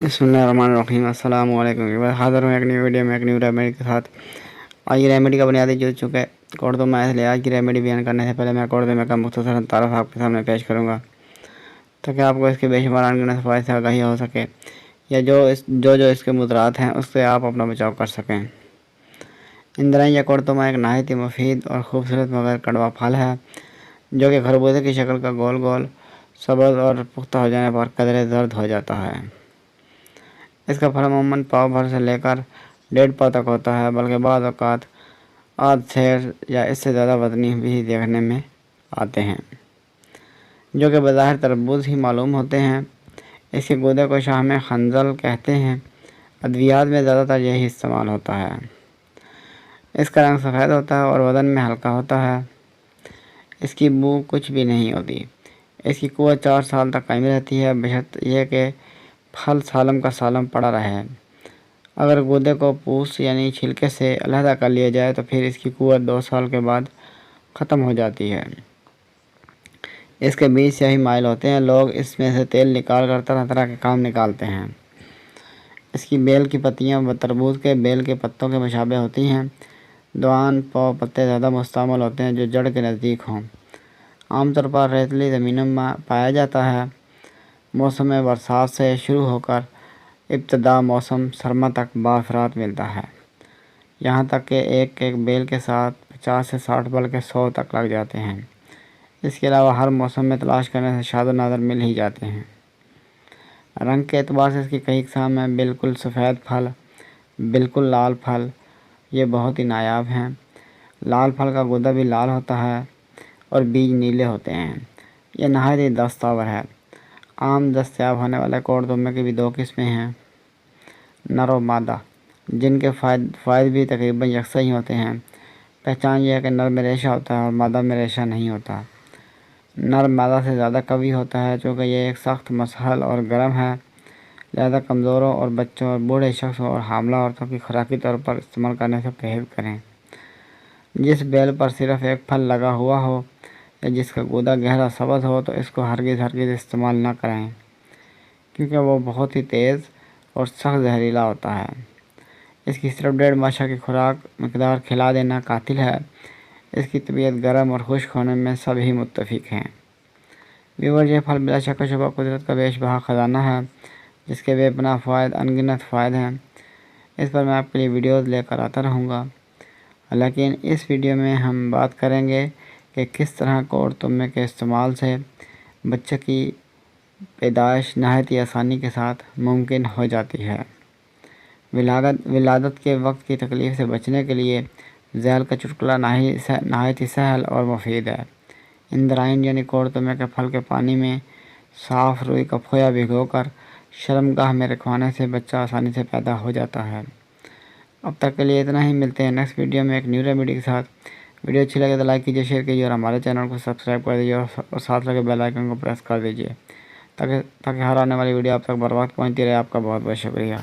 बिस्मिल्लाहिर्रहमानिर्रहीम। अस्सलाम वालेकुम। हाज़िर हूँ एक नई वीडियो में एक न्यू रेमेडी के साथ। आज की रेमेडी का बुनियादी जो चुके कोर्दो में, इसलिए आज की रेमेडी बयान करने से पहले मैं कोर्दो में का मुख्तसर तारुफ आपके सामने पेश करूँगा ताकि आपको इसके बेशुमार अनगिनत फ़वाइद से आगाही हो सके, या जो इसके मुद्रात हैं उससे आप अपना बचाव कर सकें। इंद्राइन या कोर्दोमा एक नहायत ही मुफीद और ख़ूबसूरत मगर कड़वा फल है जो कि खरबूजे की शक्ल का गोल गोल सब्ज़ और पुख्ता हो जाने पर कदरे जर्द हो जाता है। इसका फल अमूमन पाव भर से लेकर 1.5 पाव तक होता है, बल्कि बाद औक़ात आध सेर या इससे ज़्यादा वज़नी भी देखने में आते हैं, जो कि बज़ाहिर तरबूज ही मालूम होते हैं। इसके गूदे को शाह खंजल कहते हैं। अद्वियात में ज़्यादातर यही इस्तेमाल होता है। इसका रंग सफ़ेद होता है और वज़न में हल्का होता है। इसकी बू कुछ भी नहीं होती। इसकी क़ुव्वत 4 साल तक कायम रहती है, बशर्त यह कि फल सालम का सालम पड़ा रहे। अगर गूदे को पूस यानी छिलके से अलहदा कर लिया जाए तो फिर इसकी क़ुव्वत 2 साल के बाद ख़त्म हो जाती है। इसके बीज स्याही माइल होते हैं। लोग इसमें से तेल निकाल कर तरह तरह के काम निकालते हैं। इसकी बेल की पत्तियाँ तरबूज के बेल के पत्तों के मुशाबे होती हैं। दवान पाव पत्ते ज़्यादा मुस्तमल होते हैं जो जड़ के नज़दीक हों। आमतौर पर रेतीली ज़मीनों में पाया जाता है। मौसम बरसात से शुरू होकर इब्तदा मौसम सरमा तक बाफ़रात मिलता है, यहाँ तक कि एक एक बेल के साथ 50 से 60 बल्कि 100 तक लग जाते हैं। इसके अलावा हर मौसम में तलाश करने से शाद नादर मिल ही जाते हैं। रंग के एतबार से इसकी कई क़स्म हैं। बिल्कुल सफ़ेद फल, बिल्कुल लाल फल, ये बहुत ही नायाब हैं। लाल फल का गूदा भी लाल होता है और बीज नीले होते हैं। यह नहायत ही दस्तावर है। आम दस्तयाब होने वाले कोर्दोमे की भी 2 किस्में हैं, नर और मादा, जिनके फ़ायदे भी तकरीबन यकसा ही होते हैं। पहचान यह है कि नर में रेशा होता है और मादा में रेशा नहीं होता। नर मादा से ज़्यादा कवी होता है। चूँकि यह एक सख्त मसहल और गर्म है, लिहाजा कमज़ोरों और बच्चों और बूढ़े शख्सों और हामला औरतों की खुराकी तौर पर इस्तेमाल करने से परहेज़ करें। जिस बेल पर सिर्फ़ एक फल लगा हुआ हो या जिसका गूदा गहरा सब्ज़ हो तो इसको हरगिज़ इस्तेमाल न करें, क्योंकि वो बहुत ही तेज़ और सख्त जहरीला होता है। इसकी सिर्फ 1.5 माशा की खुराक मकदार खिला देना कातिल है। इसकी तबीयत गर्म और खुश्क होने में सभी मुत्तफ़िक हैं। व्यूअर, ये फल बिला शक व शुबा कुदरत का बेशबहा ख़जाना है, जिसके बेपनाह फ़वाइद अनगिनत फ़ायद हैं। इस पर मैं आपके लिए वीडियोज़ लेकर आता रहूँगा, लेकिन इस वीडियो में हम बात करेंगे कि किस तरह कोर्दोमे के इस्तेमाल से बच्चे की पैदाइश नहायत ही आसानी के साथ मुमकिन हो जाती है। विलादत के वक्त की तकलीफ़ से बचने के लिए ज़ैल का चुटकुला नहायत ही सहल और मुफीद है। इंद्राइन यानी कोर्दोमे के फल के पानी में साफ़ रुई का खोया भिगोकर शर्मगाह में रखवाने से बच्चा आसानी से पैदा हो जाता है। अब तक के लिए इतना ही। मिलते हैं नेक्स्ट वीडियो में एक न्यू रेमेडी के साथ। वीडियो अच्छी लगे तो लाइक कीजिए, शेयर कीजिए और हमारे चैनल को सब्सक्राइब कर दीजिए और साथ लगे बेल आइकन को प्रेस कर दीजिए ताकि हर आने वाली वीडियो आप तक बर वक्त पहुँचती रहे। आपका बहुत बहुत शुक्रिया।